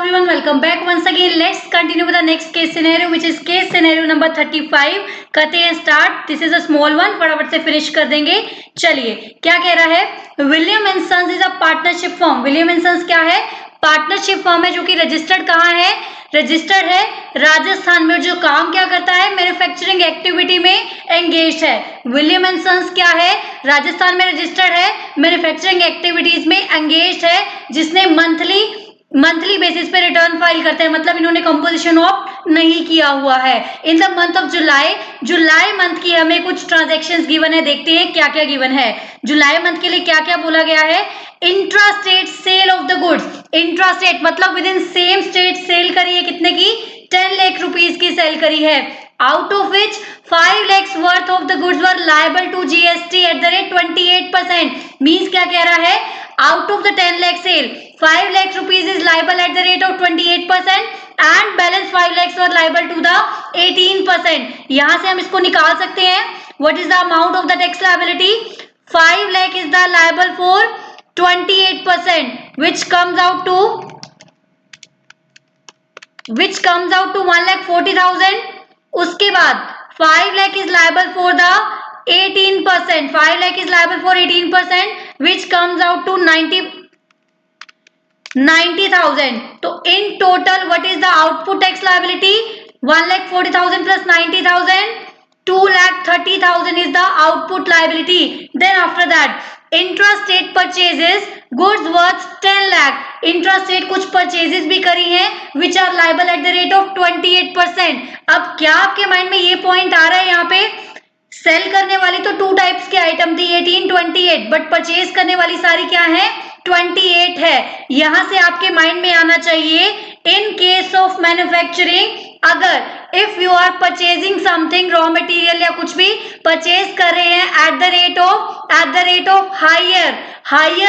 everyone, welcome back once again. Let's continue with the next case scenario, which is case scenario number 35. करते हैं start. This is a small one, फटाफट से finish कर देंगे. चलिए, क्या कह रहा है? William and Sons is a partnership firm. William and Sons क्या है? पार्टनरशिप फर्म है, जो कि रजिस्टर्ड कहाँ है? रजिस्टर्ड है राजस्थान में. जो काम क्या करता है? मैन्युफैक्चरिंग एक्टिविटी में एंगेज है. विलियम एंड सन्स क्या है? राजस्थान में रजिस्टर्ड है, मैन्युफैक्चरिंग एक्टिविटीज में एंगेज है, जिसने मंथली बेसिस पे रिटर्न फाइल करते हैं. मतलब इन्होंने कंपोजिशन ऑफ नहीं किया हुआ है. In the month of July month की हमें कुछ ट्रांजेक्शन्स गिवन है. देखते हैं क्या क्या गिवन है. जुलाई मंथ के लिए क्या क्या बोला गया है? Intra state sale of the goods. Intra state मतलब within same state sale करी है. कितने की? 10 लाख रुपीज की सेल करी है. Out of which 5 lakhs worth of the goods were liable to GST at the rate 28%. Means क्या कह रहा है? Out of the 10 lakh sale, 5 lakhs rupees is liable at the rate of 28% and balance 5 lakhs were liable to the 18%. यहाँ से हम इसको निकाल सकते हैं. What is the amount of the tax liability? 5 lakh is the liable for 28%, which comes out to 1,40,000. उसके बाद 5 lakh is liable for the 18%. 5 lakh is liable for 18%, which comes out to 90,000. तो in total what is the output tax liability? 1,40,000 plus 90,000, 2,30,000 is the output liability. Then after that, intrastate purchases goods worth 10 lakh. Intrastate कुछ purchases भी करी हैं, which are liable at the rate of 28%. अब क्या आपके mind में ये point आ रहा है? यहाँ पे सेल करने वाली तो 2 टाइप्स की आइटम थी, 18, 28, बट परचेज करने वाली सारी क्या है? 28 है. यहां से आपके माइंड में आना चाहिए, इन केस ऑफ मैन्युफैक्चरिंग, अगर if you are purchasing something, raw material या कुछ भी परचेज कर रहे हैं at the rate of higher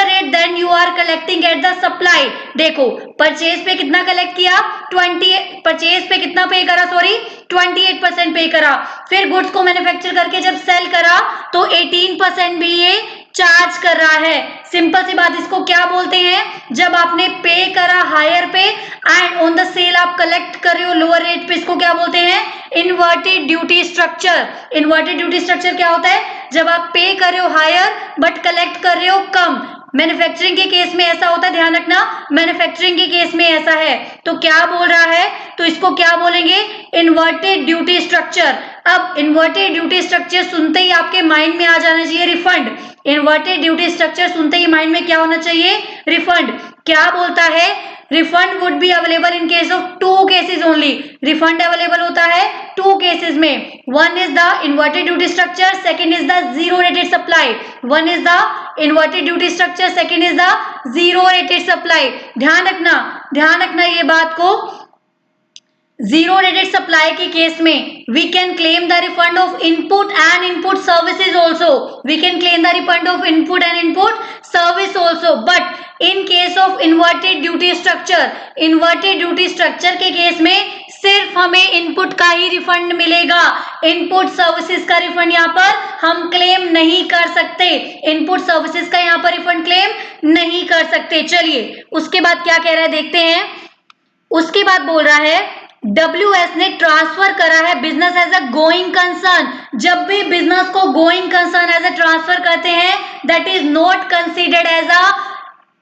rate than you are collecting at the supply. देखो, परचेज पे कितना कलेक्ट किया? 28% पे करा. फिर गुड्स को मैन्युफैक्चर करके जब सेल करा तो 18% भी ये चार्ज कर रहा है. सिंपल सी बात, इसको क्या बोलते हैं? जब आपने पे करा हायर पे एंड ऑन द सेल आप कलेक्ट कर रहे हो लोअर रेट पे, इसको क्या बोलते हैं? Inverted duty structure. Inverted duty structure क्या होता है? जब आप पे कर रहे हो हायर बट कलेक्ट कर रहे हो कम. मैन्युफैक्चरिंग के केस में ऐसा होता है, ध्यान रखना, मैन्युफैक्चरिंग के केस में ऐसा है. तो क्या बोल रहा है? तो इसको क्या बोलेंगे? Inverted duty structure. अब इन्वर्टेड ड्यूटी स्ट्रक्चर सुनते ही आपके माइंड में आ जाना चाहिए रिफंड. इन्वर्टेड ड्यूटी स्ट्रक्चर सुनते ही माइंड में क्या होना चाहिए? रिफंड. क्या बोलता है? Refund would be available in case of 2 cases only. Refund available होता है 2 केसेस में. One is the inverted duty structure, second is the zero rated supply. One is the inverted duty structure, second is the zero rated supply. ध्यान रखना ये बात को. Zero rated supply के case में we can claim the refund of input and input services also. We can claim the refund of input and input service also. But in case of inverted duty structure के case में सिर्फ हमें input का ही refund मिलेगा. Input services का refund यहाँ पर हम क्लेम नहीं कर सकते. इनपुट सर्विसेज का यहाँ पर रिफंड क्लेम नहीं कर सकते. चलिए, उसके बाद क्या कह रहा है देखते हैं. उसके बाद बोल रहा है, WS ने ट्रांसफर करा है business as a going concern. जब भी बिजनेस को going concern as a transfer करते हैं, that is not considered as a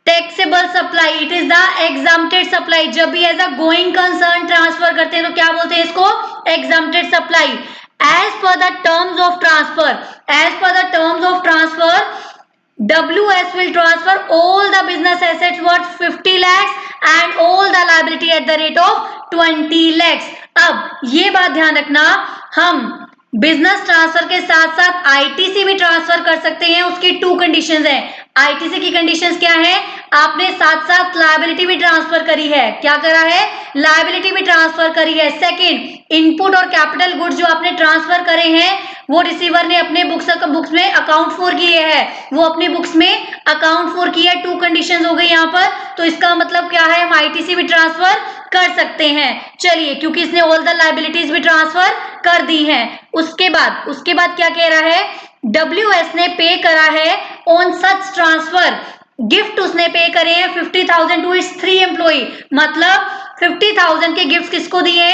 taxable supply, it is the exempted supply. जब भी as a going concern transfer करते हैं तो क्या बोलते हैं इसको? Exempted supply. As per the terms of transfer, WS will transfer all the business assets worth 50 lakhs and all the liability at the rate of 20 lakhs. अब ये बात ध्यान रखना, हम बिजनेस ट्रांसफर के साथ साथ आईटीसी भी ट्रांसफर कर सकते हैं. उसकी 2 कंडीशंस हैं. आईटीसी की कंडीशंस क्या है? आपने साथ साथ लायबिलिटी भी ट्रांसफर करी है. क्या करा है? लायबिलिटी भी ट्रांसफर करी है. सेकंड, इनपुट और कैपिटल गुड्स जो आपने ट्रांसफर करे हैं वो रिसीवर ने अपने बुक्स में अकाउंट फॉर किए हैं. वो अपनी बुक्स में अकाउंट फॉर किया. 2 कंडीशंस हो गई यहाँ पर. तो इसका मतलब क्या है? हम आईटीसी भी ट्रांसफर कर सकते हैं. चलिए, क्योंकि इसने ऑल द लायबिलिटीज भी ट्रांसफर कर दी हैं. उसके बाद क्या कह रहा है? WS ने पे करा है ऑन सच ट्रांसफर. गिफ्ट उसने पे करे हैं 50,000 टू इट्स 3 एम्प्लॉई. मतलब 50,000 के गिफ्ट किसको दिए?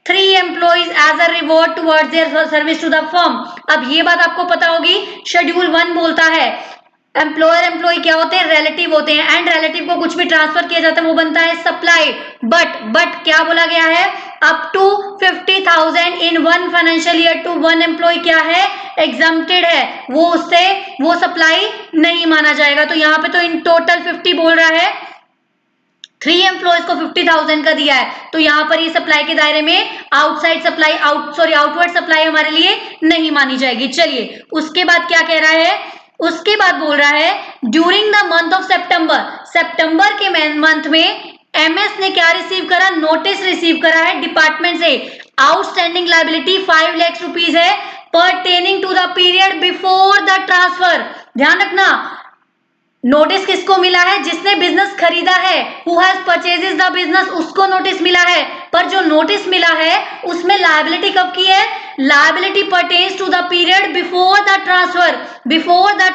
3 employees as a reward towards their service to the firm. अब ये बात आपको पता होगी, शेड्यूल 1 बोलता है एम्प्लॉयर एम्प्लॉय क्या होते हैं? रिलेटिव होते हैं, एंड रिलेटिव को कुछ भी ट्रांसफर किया जाता है वो बनता है सप्लाई। बट क्या बोला गया है? Up to 50,000 in 1 financial year to 1 employ क्या है? एग्जम्प्टेड है, वो उससे वो सप्लाई नहीं माना जाएगा। तो यहाँ पे तो इन टोटल 50 बोल रहा है, 3 एम्प्लॉयज को 50,000 का दिया है, तो यहाँ पर ये सप्लाई के दायरे में आउटसाइड सप्लाई आउटवर्ड सप्लाई हमारे लिए नहीं मानी जाएगी। चलिए उसके बाद क्या कह रहा है? उसके बाद बोल रहा है ड्यूरिंग द मंथ ऑफ सितंबर के मंथ में एमएस ने क्या रिसीव करा? नोटिस रिसीव करा है डिपार्टमेंट से। आउटस्टैंडिंग लायबिलिटी 5 लाख रुपीज है pertaining to the period before the transfer. ध्यान रखना, नोटिस किसको मिला है? जिसने बिजनेस खरीदा है, who has purchases the business, उसको नोटिस मिला है। पर जो नोटिस मिला है उसमें लायबिलिटी कब की है? Liability pertains to the period before the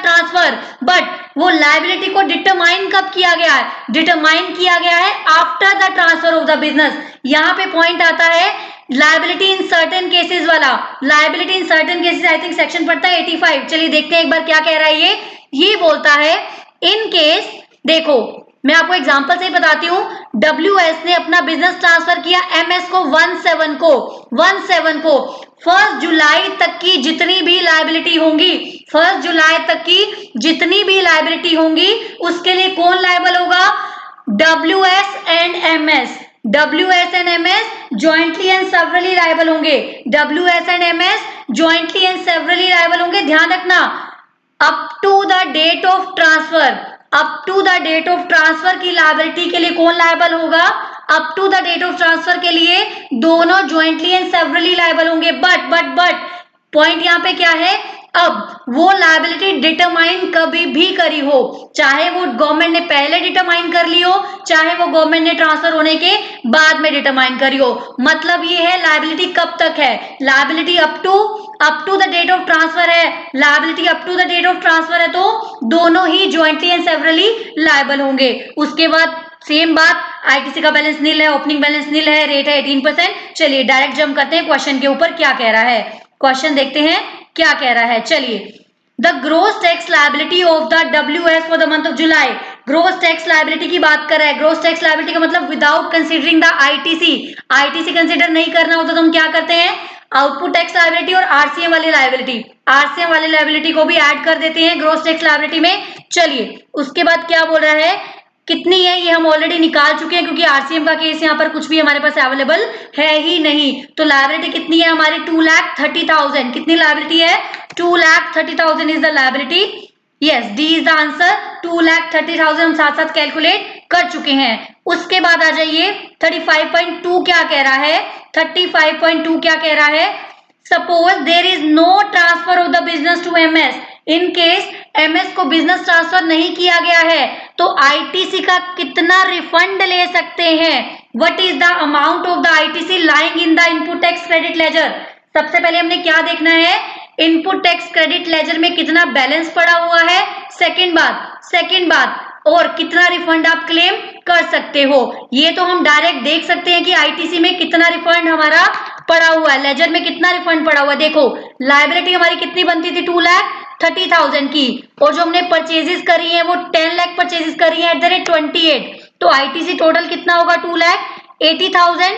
transfer. But वो लायबिलिटी को डिटरमाइन कब किया गया है? डिटरमाइन किया गया है after the transfer of the business. यहाँ पे पॉइंट आता है लायबिलिटी इन सर्टेन केसेस वाला। Liability in certain cases I think section पड़ता है 85। चलिए देखते हैं एक बार क्या कह रहा है ये बोलता है इन केस, देखो मैं आपको एग्जांपल से ही बताती हूँ, WS ने अपना बिजनेस ट्रांसफर किया MS को 17 को 1 जुलाई तक की जितनी भी लायबिलिटी होंगी, 1 जुलाई तक की जितनी भी लायबिलिटी होंगी उसके लिए कौन लायबल होगा? WS and MS jointly and severally liable होंगे। WS and MS jointly and severally liable होंगे। ध्यान रखना, up to the date of transfer की लायबिलिटी के लिए कौन लायबल होगा? Up to the date of transfer के लिए दोनों ज्वाइंटली एंड सेवरली लायबल होंगे। बट पॉइंट यहाँ पे क्या है? अब वो लायबिलिटी डिटरमाइन कभी भी करी हो, चाहे वो गवर्नमेंट ने पहले डिटरमाइन कर ली हो, चाहे वो गवर्नमेंट ने ट्रांसफर होने के बाद में डिटरमाइन करी हो। मतलब ये है लायबिलिटी कब तक है? Liability up to the date of transfer है। Liability up to the date of transfer है तो दोनों ही ज्वाइंटली एंड सेवरली लायबल होंगे। उसके बाद सेम बात, आईटीसी का बैलेंस नील है, ओपनिंग बैलेंस नील है, रेट है 18%। चलिए डायरेक्ट जंप करते हैं क्वेश्चन के ऊपर क्या कह रहा है। क्वेश्चन देखते हैं क्या कह रहा है। चलिए, the gross tax liability of the WS for the month of July. Gross tax liability की बात कर रहा है। ग्रोस टैक्स लायबिलिटी का मतलब without considering the ITC consider नहीं करना होता तो हम क्या करते हैं? आउटपुट टैक्स लायबिलिटी और आरसीएम वाली लायबिलिटी को भी ऐड कर देते हैं ग्रोस टैक्स लायबिलिटी में। चलिए उसके बाद क्या बोल रहा है, कितनी है ये हम ऑलरेडी निकाल चुके हैं क्योंकि आरसीएम का केस यहाँ पर कुछ भी हमारे पास अवेलेबल है ही नहीं। तो लायबिलिटी कितनी है हमारी? 2,30,000। कितनी लायबिलिटी है? 2,30,000 is the liability. Yes, D is the answer. 2,30,000 हम साथ साथ कैलकुलेट कर चुके हैं। उसके बाद आ जाइए 35.2 क्या कह रहा है? 35.2 क्या कह रहा है? Suppose there is no transfer of the business to MS। In case MS को बिजनेस ट्रांसफर नहीं किया गया है तो आईटीसी का कितना रिफंड ले सकते हैं? What is the amount of the ITC lying in the input tax credit ledger. सबसे पहले हमने क्या देखना है? इनपुट टैक्स क्रेडिट लेजर में कितना बैलेंस पड़ा हुआ है। सेकंड बात और कितना रिफंड आप क्लेम कर सकते हो। ये तो हम डायरेक्ट देख सकते हैं कि आईटीसी में कितना रिफंड हमारा पड़ा हुआ है, लेजर में कितना रिफंड पड़ा हुआ है। देखो लायबिलिटी हमारी कितनी बनती थी? 2,30,000 की, और जो हमने परचेजेस करी है वो 10 लाख परचेजेस करी है @28। तो आईटीसी टोटल कितना होगा? 2,80,000।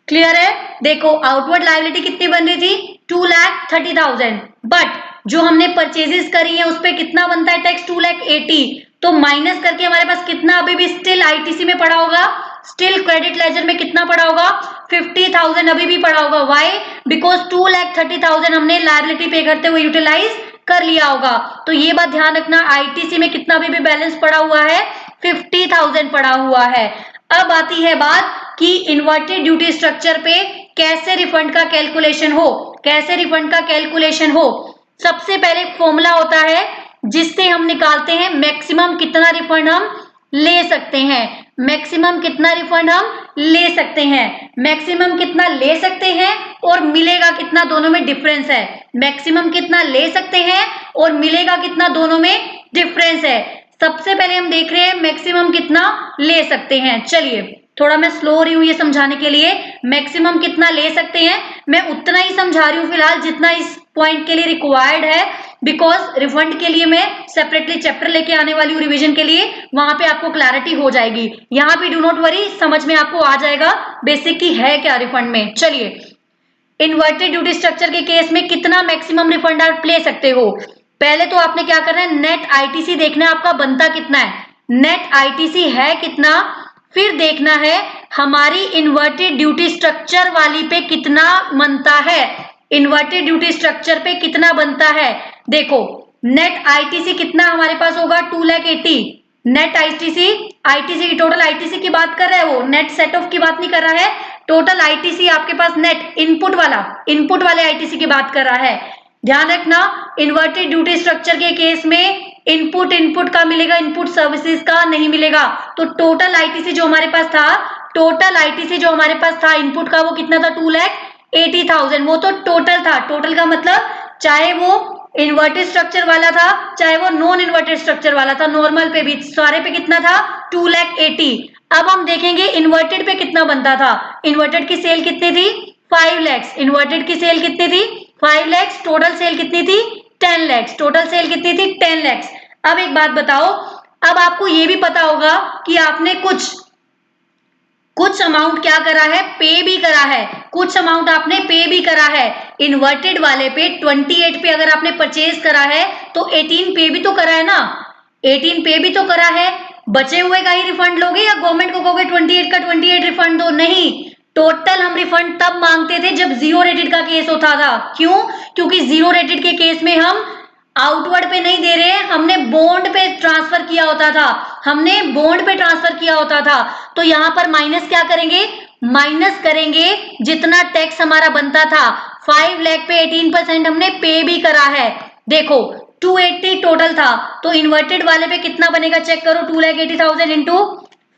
क्लियर है? देखो आउटवर्ड लायबिलिटी कितनी बन रही थी? 2,30,000। बट जो हमने परचेजेस करी है उस पर कितना बनता है टैक्स? 2,80,000। तो माइनस करके हमारे पास कितना अभी भी स्टिल आईटीसी में पड़ा होगा? स्टिल क्रेडिट लेजर में कितना पड़ा होगा? 50,000 अभी भी पड़ा होगा। व्हाई? बिकॉज 2,30,000 हमने लायबिलिटी पे करते हुए यूटिलाइज कर लिया होगा। तो ये बात ध्यान रखना, आईटीसी में कितना अभी भी बैलेंस पड़ा हुआ है? 50,000 पड़ा हुआ है। अब आती है बात कि इन्वर्टेड ड्यूटी स्ट्रक्चर पे कैसे रिफंड का कैलकुलेशन हो। सबसे पहले फॉर्मूला होता है जिससे हम निकालते हैं मैक्सिमम कितना रिफंड हम ले सकते हैं। मैक्सिमम कितना रिफंड हम ले सकते हैं, मैक्सिमम कितना ले सकते हैं और मिलेगा कितना, दोनों में डिफरेंस है। मैक्सिमम कितना ले सकते हैं और मिलेगा कितना, दोनों में डिफरेंस है। सबसे पहले हम देख रहे हैं मैक्सिमम कितना ले सकते हैं। चलिए थोड़ा मैं स्लो हो रही हूँ ये समझाने के लिए। मैक्सिमम कितना ले सकते हैं मैं उतना ही समझा रही हूँ फिलहाल जितना इस पॉइंट के लिए रिक्वायर्ड है, बिकॉज रिफंड के लिए मैं सेपरेटली चैप्टर लेके आने वाली हूँ रिवीजन के लिए, वहां पे आपको क्लैरिटी हो जाएगी। यहाँ पे डू नॉट वरी, समझ में आपको आ जाएगा बेसिक की है क्या रिफंड में। चलिए, इन्वर्टेड ड्यूटी स्ट्रक्चर के केस में कितना मैक्सिमम रिफंड आप ले सकते हो। पहले तो आपने क्या करना है, नेट आईटीसी देखना है आपका बनता कितना है, नेट आईटीसी है कितना, फिर देखना है हमारी इन्वर्टेड ड्यूटी स्ट्रक्चर वाली पे कितना बनता है, इन्वर्टेड ड्यूटी स्ट्रक्चर पे कितना बनता है। देखो नेट आईटीसी कितना हमारे पास होगा 2,80,000, नेट आईटीसी, आईटीसी की टोटल आईटीसी की बात कर रहा है वो, नेट सेट ऑफ की बात नहीं कर रहा है, टोटल आईटीसी आपके पास नेट इनपुट वाले आईटीसी की बात कर रहा है। ध्यान रखना इन्वर्टेड ड्यूटी स्ट्रक्चर के केस में इनपुट का मिलेगा, इनपुट सर्विसेज का नहीं मिलेगा। तो टोटल आईटीसी जो हमारे पास था, टोटल आईटीसी जो हमारे पास था इनपुट का वो कितना था 2,80,000, वो तो टोटल था। टोटल का मतलब चाहे वो इन्वर्टेड स्ट्रक्चर वाला था चाहे वो नॉन इन्वर्टेड स्ट्रक्चर वाला था, नॉर्मल पे भी सारे पे कितना था 2,80,000। अब हम देखेंगे इन्वर्टेड पे कितना बनता था। इन्वर्टेड की सेल कितनी थी 5 lakhs, इन्वर्टेड की सेल कितनी थी 5 lakhs, टोटल सेल कितनी थी 10 lakhs, टोटल सेल कितनी थी 10 lakhs। अब एक बात बताओ, अब आपको ये भी पता होगा कि आपने कुछ अमाउंट क्या करा है, पे भी करा है, कुछ अमाउंट आपने पे भी करा है। इन्वर्टेड वाले पे 28 पे अगर आपने परचेज करा है तो 18 पे भी तो करा है ना, 18 पे भी तो करा है। बचे हुए का ही रिफंड लोगे या गवर्नमेंट को कहोगे 28 का 28 रिफंड दो, नहीं, टोटल हम रिफंड तब मांगते थे जब जीरो रेटेड का केस होता था। क्यों, क्योंकि जीरो रेटेड के केस में हम आउटवर्ड पे नहीं दे रहे हैं, हमने बॉन्ड पे ट्रांसफर किया होता था, हमने बॉन्ड पे ट्रांसफर किया होता था। तो यहाँ पर माइनस क्या करेंगे, माइनस करेंगे जितना टैक्स हमारा बनता था। 5 लाख पे 18% हमने पे भी करा है। देखो 280 टोटल था, तो इन्वर्टेड वाले पे कितना बनेगा चेक करो, 2,80,000 इंटू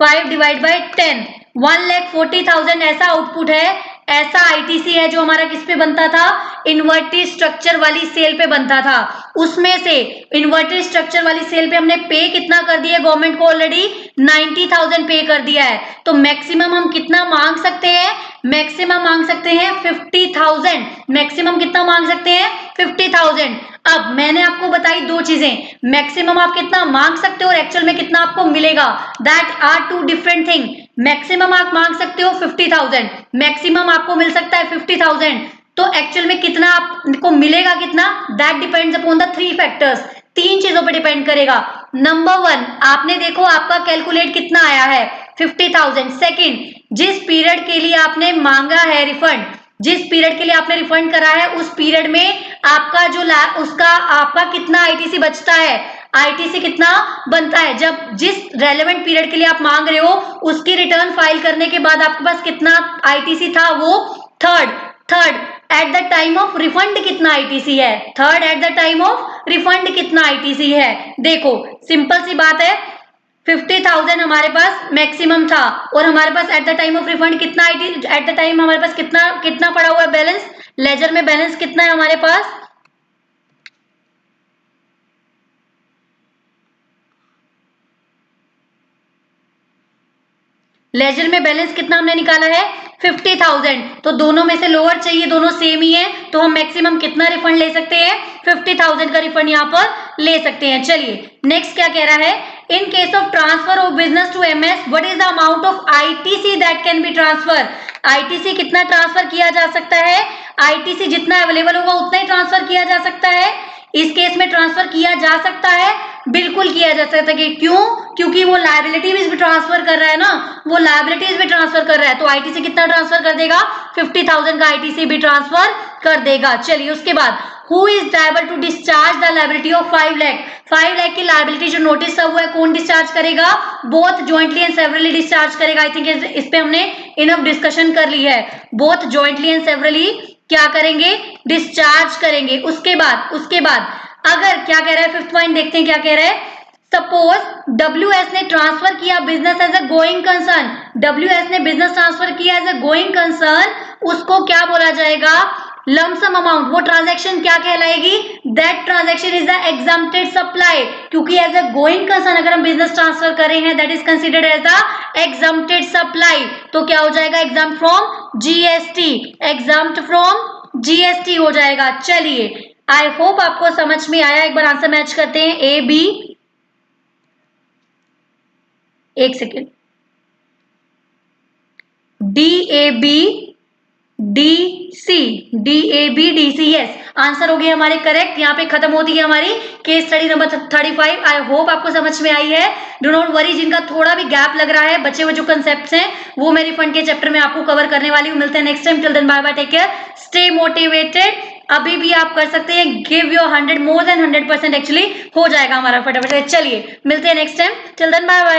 5 डिवाइड बाई 10, 1,40,000 ऐसा आउटपुट है। ऐसा आईटीसी है जो हमारा किस पे बनता था, इन्वर्टेड स्ट्रक्चर वाली सेल पे बनता था। उसमें से इन्वर्टेड स्ट्रक्चर वाली सेल पे हमने पे कितना कर दिया गवर्नमेंट को, ऑलरेडी 90,000 पे कर दिया है। तो मैक्सिमम हम कितना मांग सकते हैं, मैक्सिमम मांग सकते हैं 50,000, मैक्सिमम कितना मांग सकते हैं 50,000। अब मैंने आपको बताई दो चीजें, मैक्सिमम आप कितना मांग सकते हो और एक्चुअल में कितना आपको मिलेगा, that are two different thing. Maximum आप मांग सकते हो 50,000, मैक्सिमम आपको मिल सकता है 50,000, तो एक्चुअल में कितना आपको मिलेगा कितना, that depends upon the 3 factors, 3 चीजों पर डिपेंड करेगा। नंबर 1 आपने देखो आपका कैलकुलेट कितना आया है 50,000। सेकेंड, जिस पीरियड के लिए आपने मांगा है रिफंड, जिस पीरियड के लिए आपने रिफंड करा है उस पीरियड में आपका जो उसका आपका कितना आईटीसी बचता है, आईटीसी कितना बनता है। जब जिस रेलेवेंट पीरियड के लिए आप मांग रहे हो उसकी रिटर्न फाइल करने के बाद आपके पास कितना आईटीसी था, वो third eight the time of refund कितना आईटीसी है, third eight the time of refund कितना आईटीसी है। देखो सिंपल सी बात है, 50,000 हमारे पास मैक्सिमम था और हमारे पास at the time of refund कितना आईटी, एट द टाइम हमारे पास कितना पड़ा हुआ है बैलेंस, लेजर में बैलेंस कितना है हमारे पास, लेजर में बैलेंस कितना हमने निकाला है 50,000। तो दोनों में से लोअर चाहिए, दोनों सेम ही है, तो हम मैक्सिमम कितना रिफंड ले सकते हैं 50,000 का रिफंड यहाँ पर ले सकते हैं। चलिए नेक्स्ट क्या कह रहा है, in case of transfer of business to MS what is the amount of ITC that can be transfer. ITC कितना ट्रांसफर किया जा सकता है, आईटीसी जितना अवेलेबल होगा उतना ही ट्रांसफर किया जा सकता है। इस केस में ट्रांसफर किया जा सकता है, बिल्कुल किया जा सकता है। क्यों, क्योंकि वो लायबिलिटीज भी ट्रांसफर कर रहा है ना, वो लायबिलिटीज भी ट्रांसफर कर रहा है, तो आईटीसी कितना ट्रांसफर कर देगा 50,000 का आईटीसी भी ट्रांसफर कर देगा। चलिए उसके बाद who is liable to discharge the liability of 5 lakh, 5 lakh की लायबिलिटी जो नोटिस हुआ है कौन डिस्चार्ज करेगा, both jointly and severally discharge करेगा। आई थिंक इस पे हमने इनफ डिस्कशन कर ली है, बोथ जॉइंटली एंड सेवरली क्या करेंगे, डिस्चार्ज करेंगे। उसके बाद अगर क्या कह रहा है, फिफ्थ पॉइंट देखते हैं क्या कह रहा है, सपोज डब्ल्यूएस ने ट्रांसफर किया business as a going concern, WS ने बिजनेस ट्रांसफर किया एज अ गोइंग कंसर्न, उसको क्या बोला जाएगा, लमसम अमाउंट, वो ट्रांजैक्शन क्या कहलाएगी, that transaction is the exempted supply, क्योंकि एज अ गोइंग कंसर्न अगर हम बिजनेस ट्रांसफर कर रहे हैं that is considered as the exempted supply, तो क्या हो जाएगा exempt from GST, exempt from GST हो जाएगा। चलिए आई होप आपको समझ में आया। एक बार आंसर मैच करते हैं। ए बी, एक second, D A B D C, D A B D C, yes answer हो गए हमारे करेक्ट। यहाँ पे खत्म होती है हमारी case study number 35। I hope आपको समझ में आई है। डो नॉट वरी, जिनका थोड़ा भी गैप लग रहा है, बचे हुए जो कंसेप्ट्स हैं वो मैं रिफंड के चैप्टर में आपको कवर करने वाली हूँ। मिलते हैं next time. Till then bye bye, take care, stay motivated. अभी भी आप कर सकते हैं, give your 100, more than 100% actually हो जाएगा हमारा फटाफट से। चलिए मिलते हैं next time. Till then bye bye.